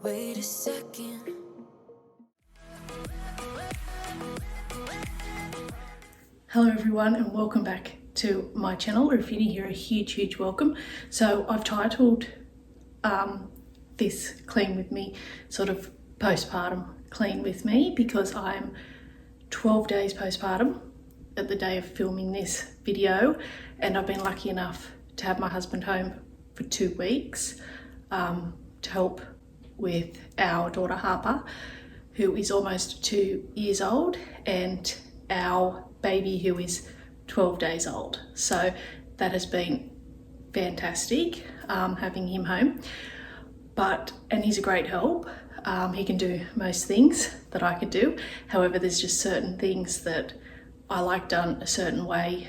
Wait a second. Hello everyone and welcome back to my channel, or if you're new here, a huge welcome. So I've titled this Clean With Me sort of postpartum clean with me because I'm 12 days postpartum at the day of filming this video, and I've been lucky enough to have my husband home for 2 weeks to help with our daughter Harper, who is almost 2 years old, and our baby who is 12 days old. So that has been fantastic, having him home. And he's a great help. He can do most things that I could do. However, there's just certain things that I like done a certain way,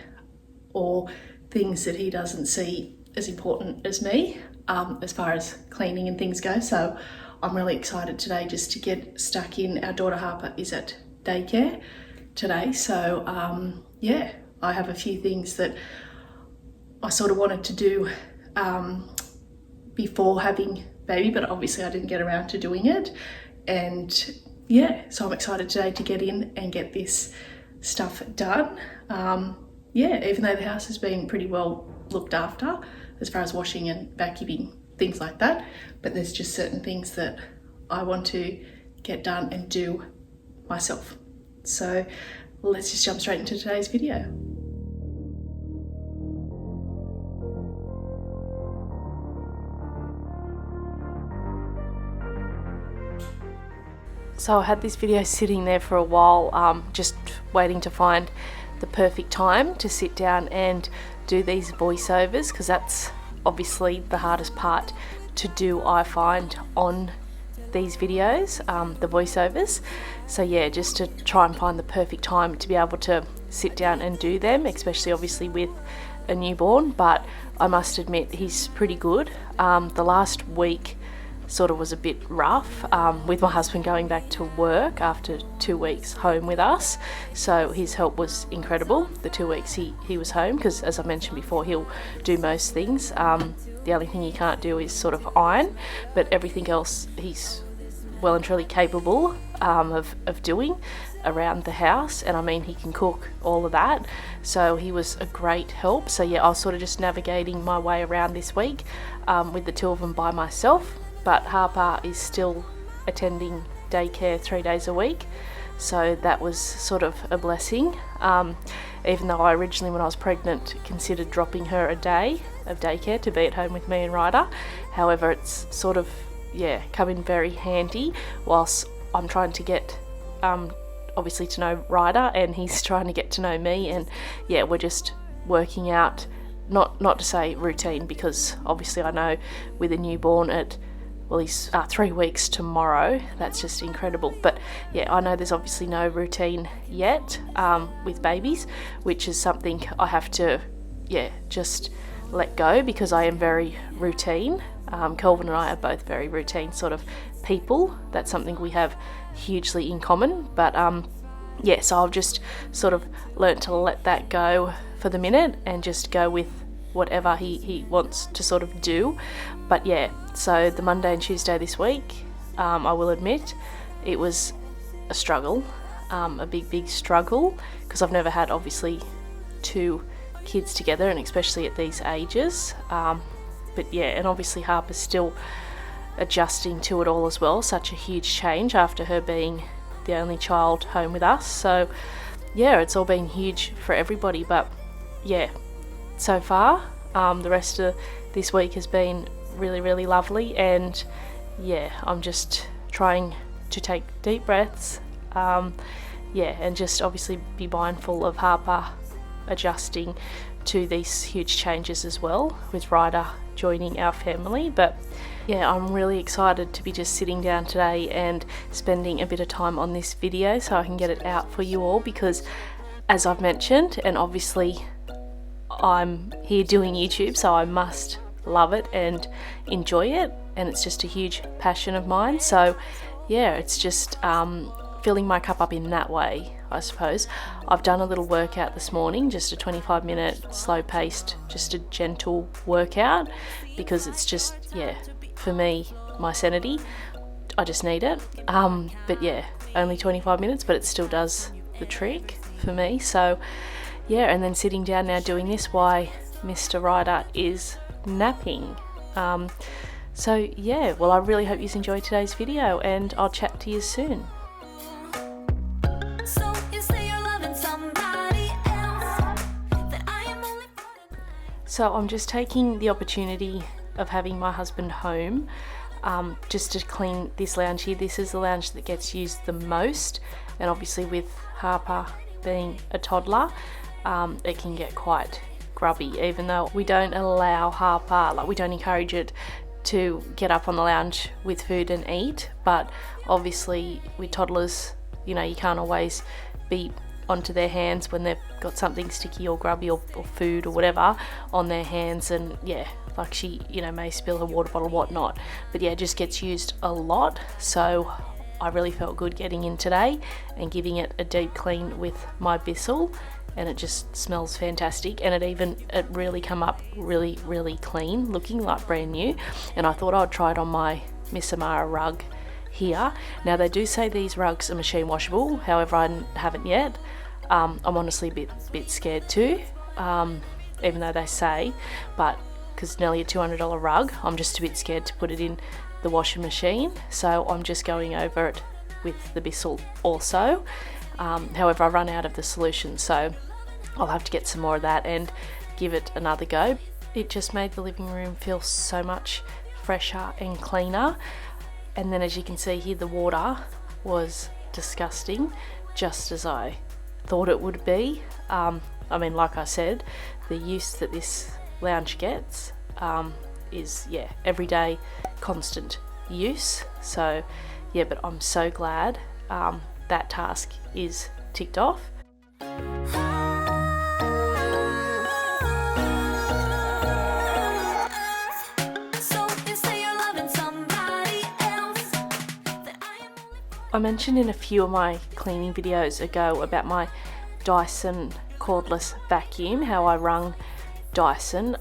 or things that he doesn't see as important as me, as far as cleaning and things go. So I'm really excited today just to get stuck in. Our daughter Harper is at daycare today, so yeah, I have a few things that I sort of wanted to do before having baby, but obviously I didn't get around to doing it. And yeah, so I'm excited today to get in and get this stuff done. Yeah, even though the house has been pretty well looked after as far as washing and vacuuming, things like that, but there's just certain things that I want to get done and do myself. So let's just jump straight into today's video. So I had this video sitting there for a while, just waiting to find the perfect time to sit down and do these voiceovers, because that's obviously the hardest part to do, I find, on these videos, the voiceovers. So yeah, just to try and find the perfect time to be able to sit down and do them, especially obviously with a newborn. But I must admit, he's pretty good. The last week sort of was a bit rough, with my husband going back to work after 2 weeks home with us. So his help was incredible, the 2 weeks he was home, because as I mentioned before, he'll do most things. The only thing he can't do is sort of iron, but everything else he's well and truly capable of doing around the house. And I mean, he can cook, all of that, so he was a great help. So yeah, I was sort of just navigating my way around this week with the two of them by myself. But Harper is still attending daycare 3 days a week, so that was sort of a blessing. Even though I originally, when I was pregnant, considered dropping her a day of daycare to be at home with me and Ryder. However, it's sort of, yeah, come in very handy whilst I'm trying to get obviously to know Ryder, and he's trying to get to know me. And yeah, we're just working out, not to say routine, because obviously I know with a newborn he's 3 weeks tomorrow. That's just incredible. But yeah, I know there's obviously no routine yet with babies, which is something I have to, yeah, just let go, because I am very routine. Kelvin and I are both very routine sort of people. That's something we have hugely in common. But yeah, so I've just sort of learnt to let that go for the minute and just go with whatever he wants to sort of do. But yeah, so the Monday and Tuesday this week, I will admit, it was a struggle, a big struggle, because I've never had obviously 2 kids together, and especially at these ages. But yeah, and obviously Harper's still adjusting to it all as well. Such a huge change after her being the only child home with us. So yeah, it's all been huge for everybody. But yeah, so far the rest of this week has been really lovely. And yeah, I'm just trying to take deep breaths, yeah, and just obviously be mindful of Harper adjusting to these huge changes as well, with Ryder joining our family. But yeah, I'm really excited to be just sitting down today and spending a bit of time on this video so I can get it out for you all, because as I've mentioned, and obviously I'm here doing YouTube, so I must love it and enjoy it, and it's just a huge passion of mine. So yeah, it's just filling my cup up in that way, I suppose. I've done a little workout this morning, just a 25-minute slow paced, just a gentle workout, because it's just, yeah, for me, my sanity. I just need it. But yeah, only 25 minutes, but it still does the trick for me. So yeah, and then sitting down now doing this while Mr. Ryder is napping. So yeah, well, I really hope you enjoyed today's video, and I'll chat to you soon. So I'm just taking the opportunity of having my husband home just to clean this lounge here. This is the lounge that gets used the most, and obviously with Harper being a toddler, it can get quite grubby, even though we don't allow Harper, like we don't encourage it to get up on the lounge with food and eat. But obviously with toddlers, you know, you can't always be onto their hands when they've got something sticky or grubby or food or whatever on their hands, and yeah, like she, you know, may spill her water bottle, whatnot. But yeah, it just gets used a lot. So I really felt good getting in today and giving it a deep clean with my Bissell, and it just smells fantastic, and it really come up really clean, looking like brand new. And I thought I'd try it on my Miss Amara rug here. Now they do say these rugs are machine washable, however I haven't yet. I'm honestly a bit scared too, even though they say, but because nearly a $200 rug, I'm just a bit scared to put it in the washing machine, so I'm just going over it with the Bissell also. However, I run out of the solution, so I'll have to get some more of that and give it another go. It just made the living room feel so much fresher and cleaner. And then as you can see here, the water was disgusting, just as I thought it would be. I mean, like I said, the use that this lounge gets is, yeah, everyday constant use. So yeah, but I'm so glad that task is ticked off. I mentioned in a few of my cleaning videos ago about my Dyson cordless vacuum, how I rung Dyson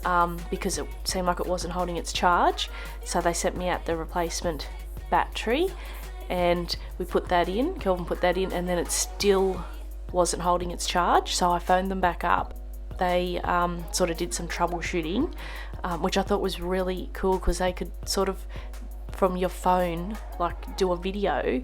because it seemed like it wasn't holding its charge, so they sent me out the replacement battery, and we put that in, Kelvin put that in, and then it still wasn't holding its charge, so I phoned them back up. They sort of did some troubleshooting, which I thought was really cool, because they could sort of, from your phone, like do a video,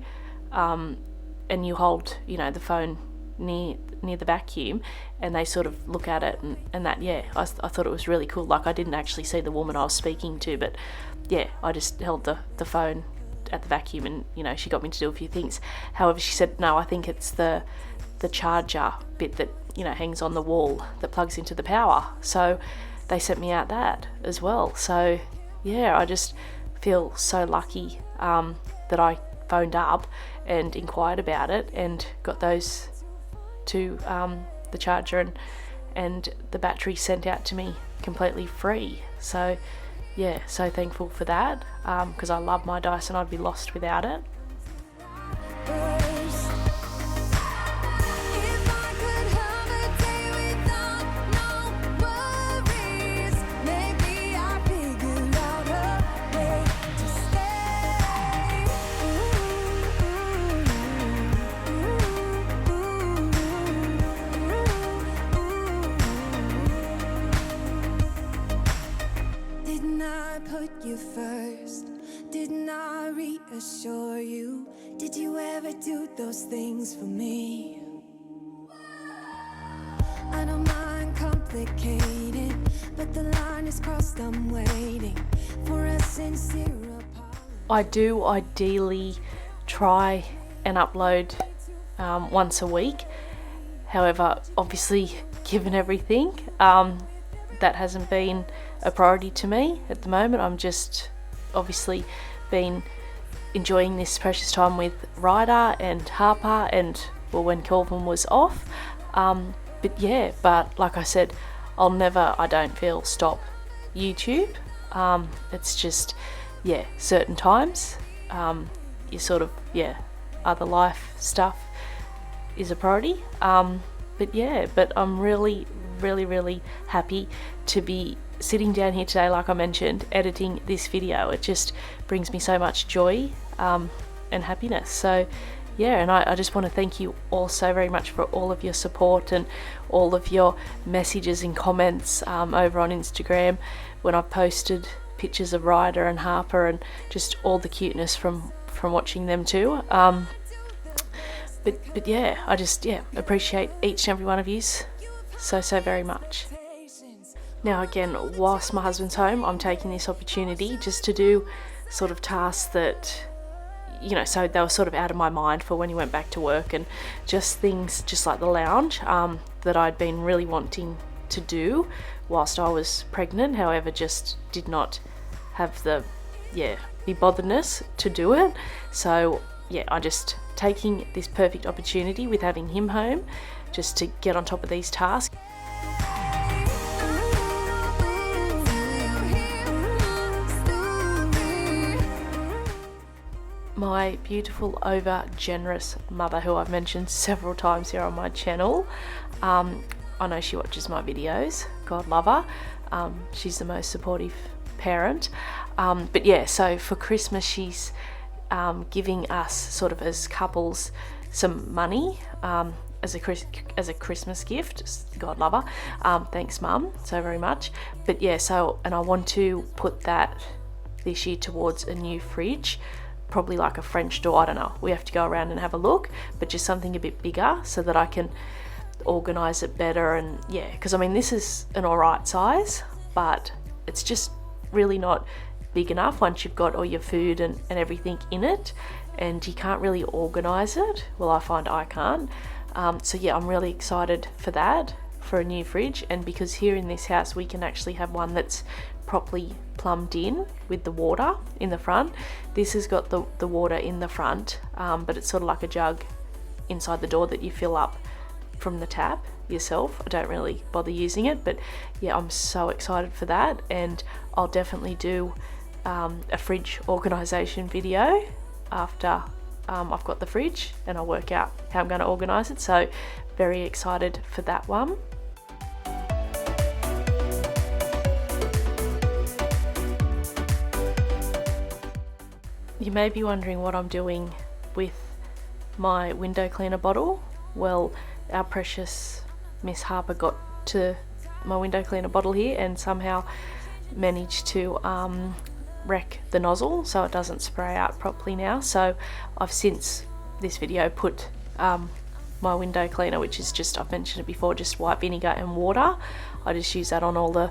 and you hold, you know, the phone near the vacuum, and they sort of look at it, and that, yeah, I thought it was really cool. Like, I didn't actually see the woman I was speaking to, but yeah, I just held the phone at the vacuum, and, you know, she got me to do a few things. However, she said, no, I think it's the charger bit that, you know, hangs on the wall that plugs into the power. So they sent me out that as well. So yeah, I just feel so lucky that I phoned up and inquired about it and got those two, the charger and the battery, sent out to me completely free. So yeah, so thankful for that, because I love my Dyson. I'd be lost without it. Put you first, didn't I reassure you? Did you ever do those things for me? I don't mind complicated, but the line is crossed. I'm waiting for a sincere apology. I do ideally try and upload once a week. However, obviously, given everything, that hasn't been a priority to me at the moment. I'm just obviously been enjoying this precious time with Ryder and Harper, and well, when Kelvin was off. But yeah, but like I said, I'll never, I don't feel, stop YouTube. It's just, yeah, certain times you sort of, yeah, other life stuff is a priority. But yeah, but I'm really happy to be sitting down here today, like I mentioned, editing this video. It just brings me so much joy and happiness. So yeah, and I just want to thank you all so very much for all of your support and all of your messages and comments over on Instagram when I've posted pictures of Ryder and Harper, and just all the cuteness from watching them too. But yeah, I just appreciate each and every one of you so very much. Now again, whilst my husband's home, I'm taking this opportunity just to do sort of tasks that, you know, so they were sort of out of my mind for when he went back to work, and just things just like the lounge that I'd been really wanting to do whilst I was pregnant, however just did not have the botheredness to do it. So yeah, I just taking this perfect opportunity with having him home just to get on top of these tasks. My beautiful, over generous mother, who I've mentioned several times here on my channel, I know she watches my videos, God love her. She's the most supportive parent. But yeah, so for Christmas she's giving us sort of as couples some money as a Christmas gift. God love her. Thanks mum so very much. But yeah, so, and I want to put that this year towards a new fridge, probably like a French door, I don't know, we have to go around and have a look, but just something a bit bigger so that I can organise it better. And yeah, because I mean this is an alright size, but it's just really not big enough once you've got all your food and everything in it, and you can't really organise it. Well, I find I can't. So yeah, I'm really excited for that, for a new fridge. And because here in this house we can actually have one that's properly plumbed in with the water in the front. This has got the water in the front, but it's sort of like a jug inside the door that you fill up from the tap yourself. I don't really bother using it, but yeah, I'm so excited for that. And I'll definitely do a fridge organisation video after I've got the fridge and I'll work out how I'm going to organise it. So very excited for that one. You may be wondering what I'm doing with my window cleaner bottle. Well, our precious Miss Harper got to my window cleaner bottle here and somehow managed to wreck the nozzle, so it doesn't spray out properly now. So I've since this video put my window cleaner, which is just, I've mentioned it before, just white vinegar and water. I just use that on all the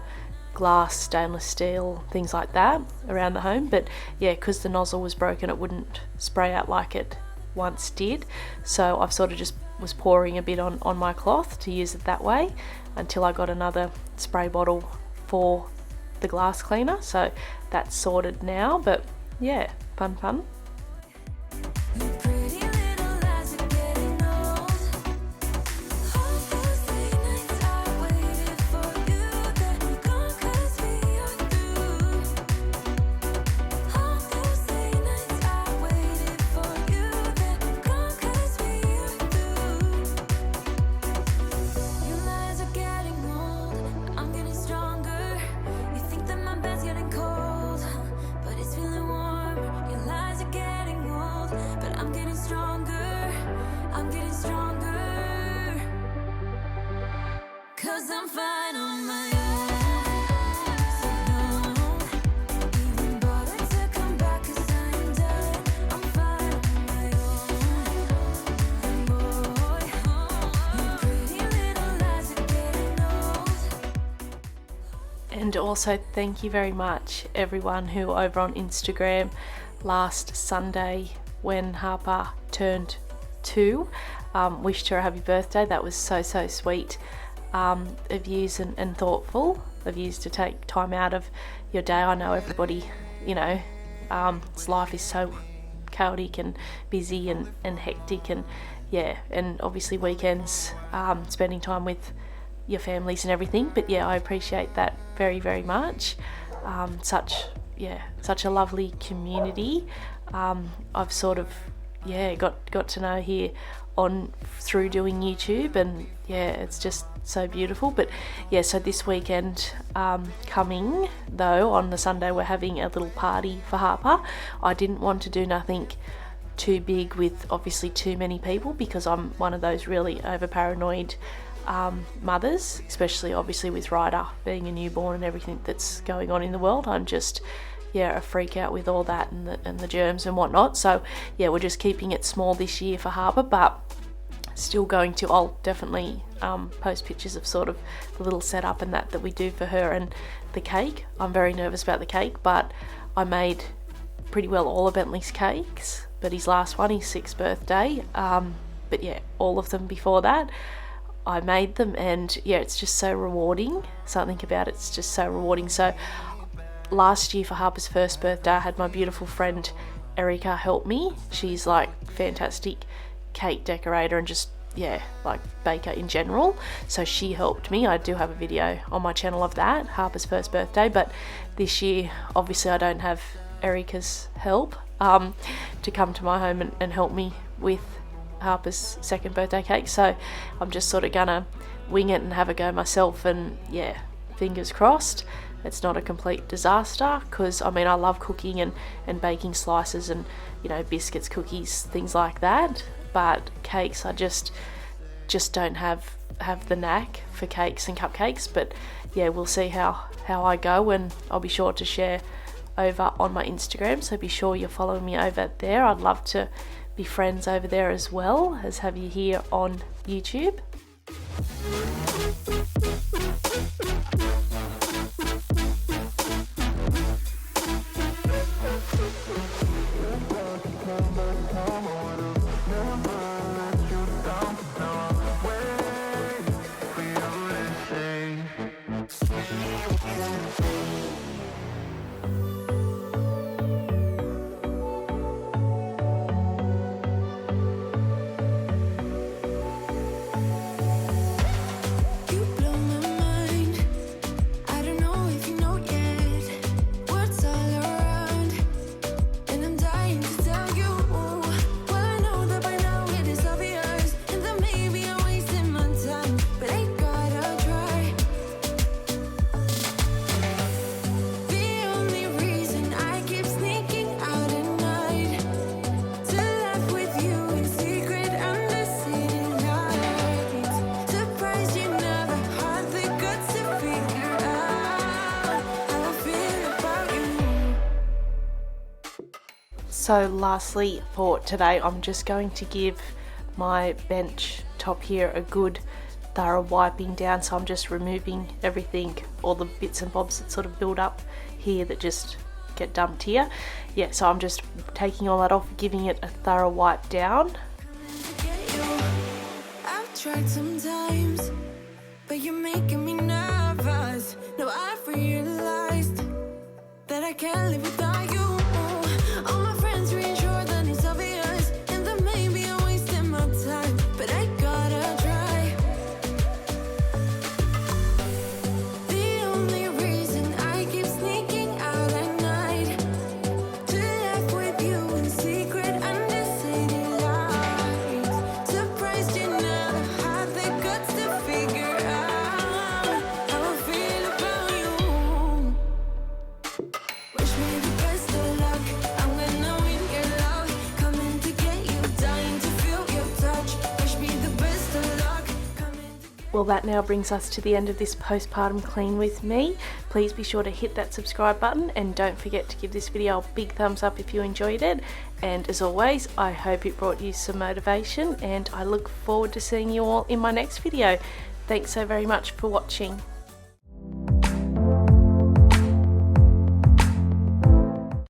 glass, stainless steel, things like that around the home. But yeah, because the nozzle was broken, it wouldn't spray out like it once did, so I've sort of just was pouring a bit on my cloth to use it that way until I got another spray bottle for the glass cleaner. So that's sorted now, but yeah, fun. And also thank you very much everyone who over on Instagram last Sunday when Harper turned 2 wished her a happy birthday. That was so sweet of yous and thoughtful of yous to take time out of your day. I know everybody, you know, life is so chaotic and busy and hectic, and yeah, and obviously weekends, spending time with your families and everything. But yeah, I appreciate that very much. Such a lovely community. I've sort of yeah, got to know here on through doing YouTube, and yeah, it's just so beautiful. But yeah, so this weekend coming though, on the Sunday we're having a little party for Harper. I didn't want to do nothing too big with obviously too many people, because I'm one of those really over paranoid mothers, especially obviously with Ryder being a newborn and everything that's going on in the world. I'm just a freak out with all that and the germs and whatnot. So yeah, we're just keeping it small this year for Harper, but still going to, I'll definitely post pictures of sort of the little setup and that we do for her, and the cake. I'm very nervous about the cake, but I made pretty well all of Bentley's cakes, but his last one, his 6th birthday, but yeah, all of them before that I made them, and yeah, it's just so rewarding. Something about it's just so rewarding. So last year for Harper's 1st birthday, I had my beautiful friend Erica help me. She's like fantastic cake decorator and just like baker in general, so she helped me. I do have a video on my channel of that, Harper's 1st birthday, but this year obviously I don't have Erica's help to come to my home and help me with Harper's 2nd birthday cake, so I'm just sort of gonna wing it and have a go myself, and yeah, fingers crossed it's not a complete disaster, because I mean I love cooking and baking slices and, you know, biscuits, cookies, things like that, but cakes I just don't have the knack for cakes and cupcakes. But yeah, we'll see how I go, and I'll be sure to share over on my Instagram, so be sure you're following me over there. I'd love to be friends over there as well as have you here on YouTube. So lastly for today, I'm just going to give my bench top here a good thorough wiping down. So I'm just removing everything, all the bits and bobs that sort of build up here that just get dumped here. Yeah, so I'm just taking all that off, giving it a thorough wipe down. I've tried sometimes, but you're making me nervous. No, I've realized that I can't live without you. All my friends reassure that it's obvious, and that maybe I'm wasting my time, but I gotta try. The only reason I keep sneaking out at night to laugh with you in secret under city lights. Surprised you never had the guts to figure out how I feel about you. Wish me the best of luck. I'm gonna win your love, coming to get you, dying to feel your touch. Wish me the best of luck, coming to get. Well, that now brings us to the end of this postpartum clean with me. Please be sure to hit that subscribe button, and don't forget to give this video a big thumbs up if you enjoyed it. And as always, I hope it brought you some motivation, and I look forward to seeing you all in my next video. Thanks so very much for watching.